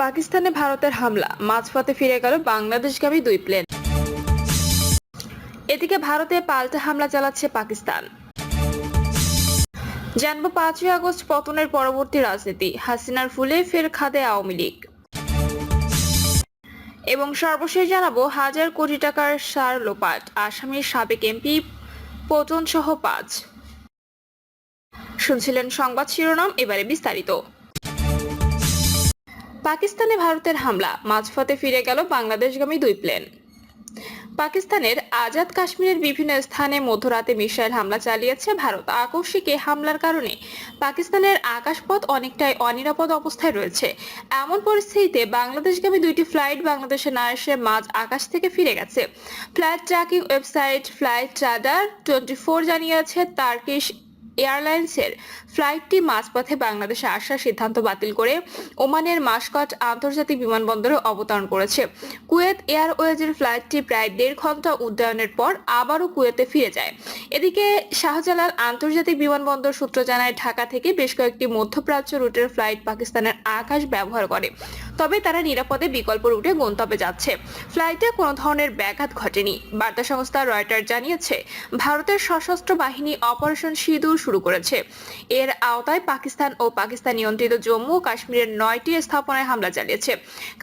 পাকিস্তানে ভারতের হামলা, মাঝপথে ফিরে গেল বাংলাদেশগামী 2 প্লেন। এদিকে ভারতে পাল্টা হামলা চালাচ্ছে পাকিস্তান। জানবো 5ই আগস্ট পতনের পরবর্তী রাজনীতি, হাসিনার ফুলে ফের খাদে আওয়ামী লীগ। এবং সর্বশেষ জানাবো হাজার কোটি টাকার সার লোপাট, আসামির সাবেক এমপি পতন সহ 5। শুনছিলেন সংবাদ শিরোনাম, এবারে বিস্তারিত। পাকিস্তানে ভারতের হামলা, মাঝপথে ফিরে গেল বাংলাদেশগামী 2 প্লেন। পাকিস্তানের আজাদ কাশ্মীরের বিভিন্ন স্থানে মধ্যরাতে মিসাইল হামলা চালিয়েছে ভারত। আকস্মিক এই হামলার কারণে পাকিস্তানের আকাশপথ অনেকটাই অনিরাপদ অবস্থায় রয়েছে। এমন পরিস্থিতিতে বাংলাদেশগামী 2টি ফ্লাইট বাংলাদেশে না এসে মাঝ আকাশ থেকে ফিরে গেছে। Flight tracking website flight radar 24 জানিয়েছে টার্কিশ এয়ারলাইন্সের ফ্লাইটটি মাঝপথে বাংলাদেশে আসার সিদ্ধান্ত বাতিল করে ওমানের মাস্কাট আন্তর্জাতিক বিমানবন্দরে অবতরণ করেছে। কুয়েত এয়ারওয়েজের ফ্লাইটটি প্রায় 1.5 ঘন্টা উড্ডয়নের পর আবারও কুয়েতে ফিরে যায়। এদিকে শাহজালাল আন্তর্জাতিক বিমানবন্দর সূত্র জানায়, ঢাকা থেকে বেশ কয়েকটি মধ্যপ্রাচ্য রুটের ফ্লাইট পাকিস্তানের আকাশ ব্যবহার করে, তবে তারা নিরাপদে বিকল্প রুটে গন্তব্যে যাচ্ছে। ফ্লাইটে কোনো ধরনের ব্যাঘাত ঘটেনি। বার্তা সংস্থা রয়টার জানিয়েছে, ভারতের সশস্ত্র বাহিনী অপারেশন সিঁদুর শুরু করেছে। এর আওতায় পাকিস্তান ও পাকিস্তান নিয়ন্ত্রিত জম্মু ও কাশ্মীরের 9টি স্থাপনায় হামলা চালিয়েছে।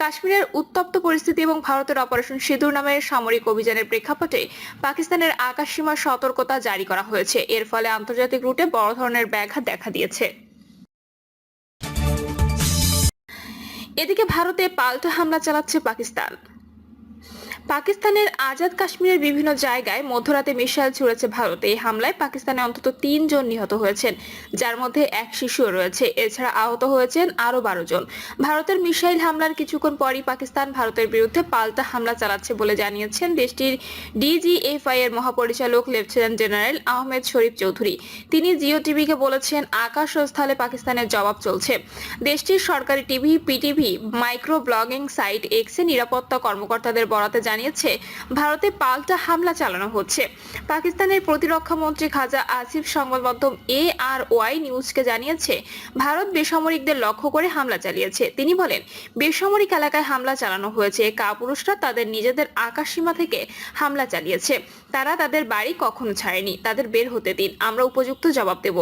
কাশ্মীরের উত্তপ্ত পরিস্থিতি এবং ভারতের অপারেশন সিঁদুর নামের সামরিক অভিযানের প্রেক্ষাপটে পাকিস্তানের আকাশসীমা সতর্কতা জারি করা হয়েছে। এর ফলে আন্তর্জাতিক রুটে বড় ধরনের ব্যাঘাত দেখা দিয়েছে। এদিকে ভারতে পাল্টা হামলা চালাচ্ছে পাকিস্তান। পাকিস্তানের আজাদ কাশ্মীরের বিভিন্ন জায়গায় মধ্যরাতে মিসাইল ছুড়েছে ভারত। এই হামলায় পাকিস্তানে অন্তত 3 জন নিহত হয়েছেন, যার মধ্যে এক শিশুও রয়েছে। এছাড়া আহত হয়েছেন আরো 12 জন। ভারতের মিসাইল হামলার কিছুক্ষণ পরই পাকিস্তান ভারতের বিরুদ্ধে পাল্টা হামলা চালাচ্ছে বলে জানিয়েছেন দেশটির ডিজিএফআই এর মহাপরিচালক লেফটেন্যান্ট জেনারেল আহমেদ শরীফ চৌধুরী। তিনি জিও টিভিকে বলেছেন, আকাশ ও স্থলে পাকিস্তানের জবাব চলছে। দেশটির সরকারি TV PTV micro blogging site এক্সে নিরাপত্তা কর্মকর্তাদের বরাতে জানিয়েছে, ভারতে পাল্টা হামলা চালানো হচ্ছে। পাকিস্তানের প্রতিরক্ষা মন্ত্রী খাজা আসিফ সংবাদ মাধ্যম ARY নিউজকে জানিয়েছে, ভারত বেসামরিকদের লক্ষ্য করে হামলা চালিয়েছে। তিনি বলেন, বেসামরিক এলাকায় হামলা চালানো হয়েছে। কাপুরুষরা তাদের নিজেদের আকাশসীমা থেকে হামলা চালিয়েছে। তারা তাদের বাড়ি কখনো ছাড়েনি। তাদের বের হতে দিন, আমরা উপযুক্ত জবাব দেব।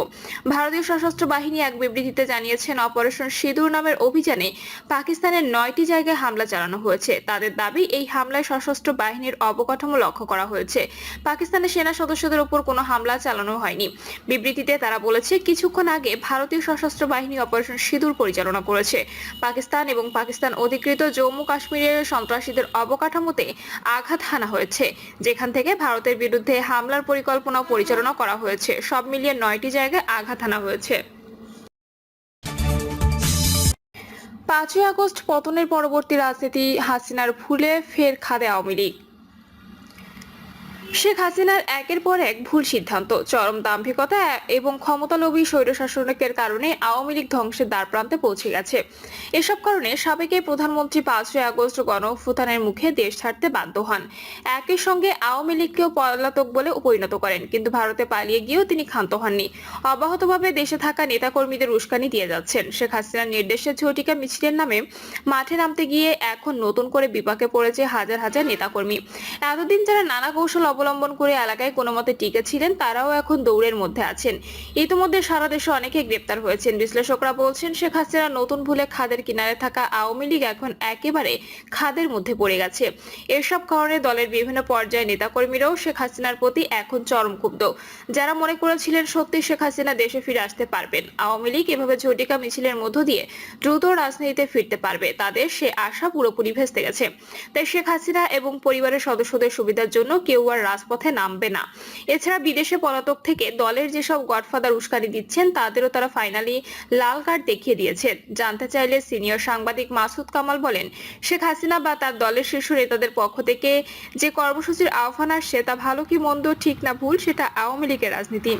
ভারতীয় সশস্ত্র বাহিনী এক বিবৃতিতে জানিয়েছেন, অপারেশন সিঁদুর নামের অভিযানে পাকিস্তানের 9টি জায়গায় হামলা চালানো হয়েছে। তাদের দাবি, এই হামলায় সশস্ত্র বাহিনীর অবকাঠামো লক্ষ্য করা হয়েছে। পাকিস্তানের সেনা সদস্যদের উপর কোনো হামলা চালানো হয়নি। বিবৃতিতে তারা বলেছে, কিছুক্ষণ আগে ভারতীয় সশস্ত্র বাহিনী অপারেশন সিঁদুর পরিচালনা করেছে। পাকিস্তান এবং পাকিস্তান অধিকৃত জম্মু কাশ্মীরের সন্ত্রাসীদের অবকাঠামোতে আঘাত হানা হয়েছে, যেখান থেকে ভারতের বিরুদ্ধে হামলার পরিকল্পনা পরিচালনা করা হয়েছে। সব মিলিয়ে 9টি জায়গায় আঘাত হানা হয়েছে। 5ই আগস্ট পতনের পরবর্তী রাজনীতি, হাসিনার ফুলে ফের খাদে আওয়ামী লীগ। শেখ হাসিনার একের পর এক ভুল সিদ্ধান্ত, চরম দাম্ভিকতা এবং ক্ষমতালোভী স্বৈরশাসনের কারণে আওয়ামী লীগ ধ্বংসের দ্বারপ্রান্তে পৌঁছে গেছে। এসব কারণে সাবেক প্রধানমন্ত্রী 5ই আগস্ট গণঅভ্যুত্থানের মুখে দেশ ছাড়তে বাধ্য হন। একই সঙ্গে আওয়ামী লীগকেও পলাতক বলে পরিণত করেন, কিন্তু ভারতে পালিয়ে গিয়েও তিনি ক্ষান্ত হননি। অব্যাহতভাবে দেশে থাকা নেতাকর্মীদের উস্কানি দিয়ে যাচ্ছেন। শেখ হাসিনার নির্দেশে ঝটিকা মিছিলের নামে মাঠে নামতে গিয়ে এখন নতুন করে বিপাকে পড়েছে হাজার হাজার নেতাকর্মী। এতদিন যারা নানা কৌশল অবলম্বন করে এলাকায় কোনো মতে টিকে ছিলেন, তারাও এখন দৌড়ের মধ্যে আছেন। ইতিমধ্যে সারা দেশে অনেকে গ্রেপ্তার হয়েছেন। বিশ্লেষকরা বলছেন, শেখ হাসিনা নতুন ভুলে খাদের কিনারে থাকা আওয়ামী লীগ এখন একেবারে খাদের মধ্যে পড়ে গেছে। এসব কারণে দলের বিভিন্ন পর্যায়ে নেতাকর্মীরাও শেখ হাসিনার প্রতি এখন চরম ক্ষুব্ধ। যারা মনে করেছিলেন সত্যি শেখ হাসিনা দেশে ফিরে আসতে পারবেন, আওয়ামী লীগ এভাবে ঝটিকা মিছিলের মধ্য দিয়ে দ্রুত রাজনীতিতে ফিরতে পারবে, তাদের সে আশা পুরোপুরি ভেস্তে গেছে। তাই শেখ হাসিনা এবং পরিবারের সদস্যদের সুবিধার জন্য কেউ আর রাজপথে নামবে না। এছাড়া বিদেশে পলাতক থেকে দলের যেসব গডফাদার উস্কানি দিচ্ছেন, তাদেরও তারা ফাইনালি লাল কার্ড দেখিয়ে দিয়েছে। জানতে চাইলে সিনিয়র সাংবাদিক মাসুদ কামাল বলেন, শেখ হাসিনা বা তার দলের শীর্ষ নেতাদের পক্ষ থেকে যে কর্মসূচির আহ্বান আসছে, তা ভালো কি মন্দ, ঠিক না ভুল, সেটা আওয়ামী লীগের রাজনীতি।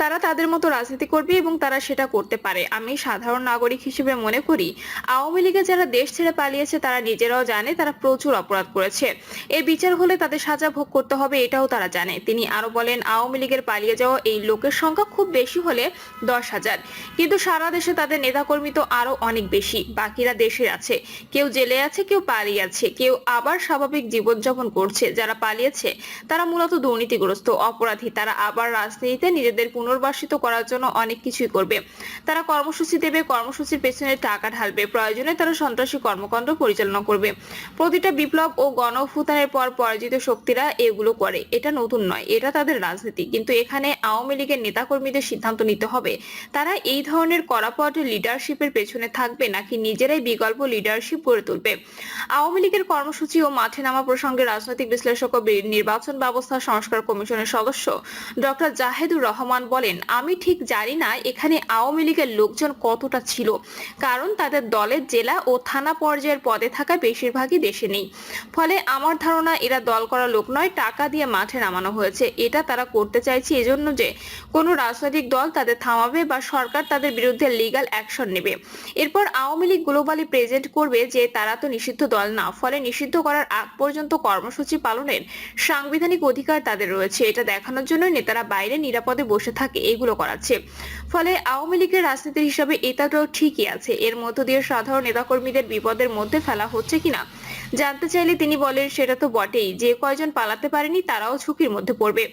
তারা তাদের মতো রাজনীতি করবে এবং তারা সেটা করতে পারে। আমি সাধারণ নাগরিক হিসেবে মনে করি আওয়ামী লীগে যারা দেশ ছেড়ে পালিয়েছে তারা নিজেরাও জানে তারা প্রচুর অপরাধ করেছে, এর বিচার হলে তাদের সাজা ভোগ করতে হবে এটাও তারা জানে। তিনি আরো বলেন, আওয়ামী লীগের পালিয়ে যাওয়া এই লোকের সংখ্যা খুব বেশি হলে 10,000, কিন্তু সারা দেশে তাদের নেতাকর্মী তো আরো অনেক বেশি। বাকিরা দেশে আছে, কেউ জেলে আছে, কেউ পালিয়ে আছে, কেউ আবার স্বাভাবিক জীবনযাপন করছে। যারা পালিয়েছে তারা মূলত দুর্নীতিগ্রস্ত অপরাধী, তারা আবার রাজনীতিতে নিজেদের পুনর্বাসিত করার জন্য অনেক কিছুই করবে। তারা কর্মসূচি দেবে, কর্মসূচির পেছনে টাকা ঢালবে, প্রয়োজনে তারা সন্ত্রাসী কর্মকাণ্ড পরিচালনা করবে। প্রতিটা বিপ্লব ও গণ অভ্যুত্থানের পর পরাজিত শক্তিরা এগুলো করে, এটা নতুন নয়, এটা তাদের রাজনীতি। কিন্তু এখানে আওয়ামী লীগের নেতাকর্মীদের সিদ্ধান্ত নিতে হবে তারা এই ধরনের করাপট লিডারশিপের পেছনে থাকবে নাকি নিজেরাই বিকল্প লিডারশিপ গড়ে তুলবে। আওয়ামী লীগের কর্মসূচি ও মাঠে নামা প্রসঙ্গে রাজনৈতিক বিশ্লেষক ও নির্বাচন ব্যবস্থা সংস্কার কমিশনের সদস্য ডক্টর জাহেদুর রহমান বলেন, আমি ঠিক জানি না এখানে আওয়ামী লীগের লোকজন কতটা ছিল, কারণ তাদের দলের জেলা ও থানা পর্যায়ের পদে থাকা বেশিরভাগই দেশে নেই। ফলে আমার ধারণা এরা দল করা লোক নয়, টাকা দিয়ে মাঠে নামানো হয়েছে। এটা তারা করতে চাইছে এজন্য যে কোনো রাজনৈতিক দল তাদের থামাবে বা সরকার তাদের বিরুদ্ধে লিগ্যাল অ্যাকশন নেবে। এরপর আওয়ামী লীগ গ্লোবালি প্রেজেন্ট করবে যে তারা তো নিষিদ্ধ দল না, ফলে নিষিদ্ধ করার আগ পর্যন্ত কর্মসূচি পালনের সাংবিধানিক অধিকার তাদের রয়েছে। এটা দেখানোর জন্য নেতারা বাইরে নিরাপদে বসে থাকে এগুলো করাচ্ছে। ফলে আওয়ামী লীগের রাজনীতির হিসাবে এটাও ঠিকই আছে। এর মধ্য দিয়ে সাধারণ নেতাকর্মীদের বিপদের মধ্যে ফেলা হচ্ছে কিনা জানতে চাইলে তিনি বলেন, সেটা তো বটেই, যে কয়জন পালাতে পারেনি তারাও ঝুঁকির মধ্যে পড়বে।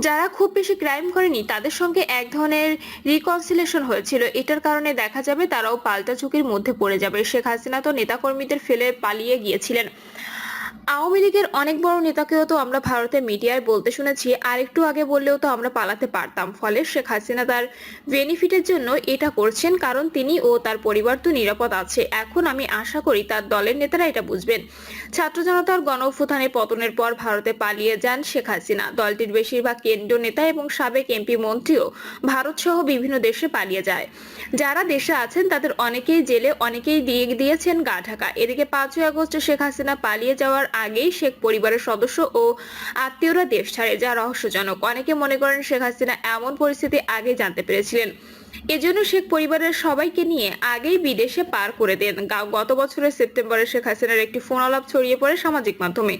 যারা খুব বেশি ক্রাইম করেনি তাদের সঙ্গে এক ধরনের রিকনসিলেশন হয়েছিল, এটার কারণে দেখা যাবে তারাও পাল্টা ঝুঁকির মধ্যে পড়ে যাবে। শেখ হাসিনা তো নেতাকর্মীদের ফেলে পালিয়ে গিয়েছিলেন। আওয়ামী লীগের অনেক বড় নেতাকেও তো আমরা ভারতের মিডিয়ায় বলতে শুনেছি, আর একটু আগে বললেও তো আমরা পালাতে পারতাম। ফলে শেখ হাসিনা তার বেনিফিটের জন্য এটা করছেন, কারণ তিনি ও তার পরিবার তো নিরাপদ আছে। এখন আমি আশা করি তার দলের নেতারা এটা বুঝবেন। ছাত্র জনতার গণ অভ্যুত্থানের পতনের পর ভারতে পালিয়ে যান শেখ হাসিনা। দলটির বেশিরভাগ কেন্দ্রীয় নেতা এবং সাবেক এমপি মন্ত্রীও ভারত সহ বিভিন্ন দেশে পালিয়ে যায়। যারা দেশে আছেন তাদের অনেকেই জেলে, অনেকেই দিয়ে দিয়েছেন গা ঢাকা। এদিকে 5ই আগস্ট শেখ হাসিনা পালিয়ে যাওয়ার আগেই শেখ পরিবারের সদস্য ও আত্মীয়রা দেশ ছাড়ে, যা রহস্যজনক। অনেকে মনে করেন শেখ হাসিনা এমন পরিস্থিতি আগে জানতে পেরেছিলেন, এজন্য শেখ পরিবারের সবাইকে নিয়ে আগেই বিদেশে পার করে দেন। গত বছরের সেপ্টেম্বরে শেখ হাসিনার একটি ফোন আলাপ ছড়িয়ে পড়ে সামাজিক মাধ্যমে।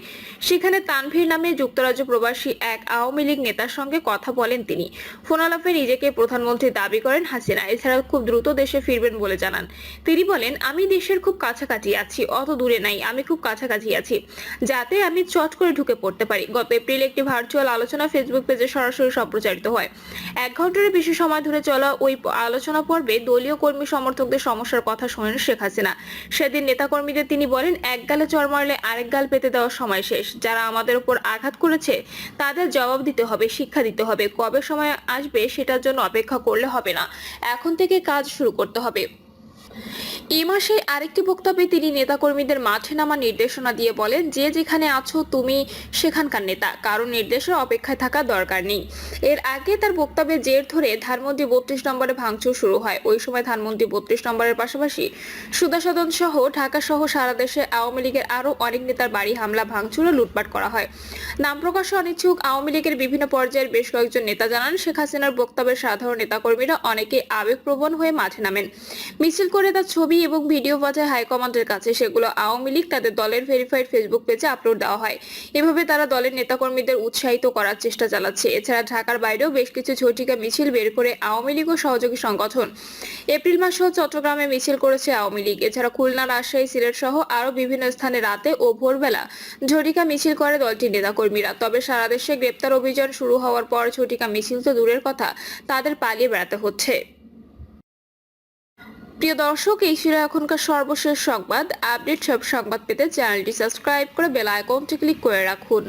সেখানে তানভীর নামে যুক্তরাজ্য প্রবাসী এক আওয়ামী লীগ নেতার সঙ্গে কথা বলেন তিনি। ফোন আলাপে নিজেকে প্রধানমন্ত্রী দাবি করেন হাসিনা, এছাড়াও খুব দ্রুত দেশে ফিরবেন বলে জানান। তিনি বলেন, আমি দেশের খুব কাছাকাছি আছি, অত দূরে নাই, আমি খুব কাছাকাছি আছি, যাতে আমি চট করে ঢুকে পড়তে পারি। গত এপ্রিলে একটি ভার্চুয়াল আলোচনা ফেসবুক পেজে সরাসরি সম্প্রচারিত হয়। 1 ঘন্টার বেশি সময় ধরে চলা ওই আলোচনা পর্বে দলীয় কর্মী সমর্থকদের সমস্যার কথা শোনেন শেখ হাসিনা। সেদিন নেতাকর্মীদের তিনি বলেন, এক গালে চড় মারলে আরেক গাল পেতে দেওয়ার সময় শেষ। যারা আমাদের উপর আঘাত করেছে তাদের জবাব দিতে হবে, শিক্ষা দিতে হবে। কবে সময় আসবে সেটার জন্য অপেক্ষা করলে হবে না, এখন থেকে কাজ শুরু করতে হবে। এই মাসে আরেকটি বক্তব্যে তিনি নেতাকর্মীদের মাঠে নামার নির্দেশনা দিয়ে বলেন, যে যেখানে আছো তুমি সেখানকার নেতা, কারণ নির্দেশের অপেক্ষায় থাকা দরকার নেই। এর আগে তার বক্তব্যে জের ধরে ধানমন্ডি 32 নম্বরে ভাঙচুর শুরু হয়। ওই সময় ধানমন্ডি 32 নম্বরের পাশাপাশি সুধা সদন সহ ঢাকা সহ সারা দেশে আওয়ামী লীগের আরো অনেক নেতার বাড়ি হামলা, ভাঙচুর ও লুটপাট করা হয়। নাম প্রকাশে অনিচ্ছুক আওয়ামী লীগের বিভিন্ন পর্যায়ের বেশ কয়েকজন নেতা জানান, শেখ হাসিনার বক্তব্যের সাধারণ নেতাকর্মীরা অনেকে আবেগপ্রবণ হয়ে মাঠে নামেন, মিছিল করে তার ছবি এবং ভিডিও পাঠায় হাইকমান্ডের কাছে। সেগুলো আওয়ামী লীগ তাদের দলের ভেরিফাইড ফেসবুক পেজে আপলোড দেওয়া হয়। এভাবে তারা দলের নেতাকর্মীদের উৎসাহিত করার চেষ্টা চালাচ্ছে। এছাড়া ঢাকার বাইরেও বেশ কিছু ঝটিকা মিছিল বের করে আওয়ামী লীগ ও সহযোগী সংগঠন। এপ্রিল মাসেও চট্টগ্রামে মিছিল করেছে আওয়ামী লীগ। এছাড়া খুলনা, রাজশাহী, সিলেট সহ আরো বিভিন্ন স্থানে রাতে ও ভোরবেলা ঝটিকা মিছিল করে দলটির নেতাকর্মীরা। তবে সারা দেশে গ্রেপ্তার অভিযান শুরু হওয়ার পর ঝটিকা মিছিল তো দূরের কথা, তাদের পালিয়ে বেড়াতে হচ্ছে। প্রিয় দর্শক, এই ছিল এখনকার সর্বশেষ সংবাদ। আপডেট সব সংবাদ পেতে চ্যানেলটি সাবস্ক্রাইব করে বেল আইকনটি ক্লিক করে রাখুন।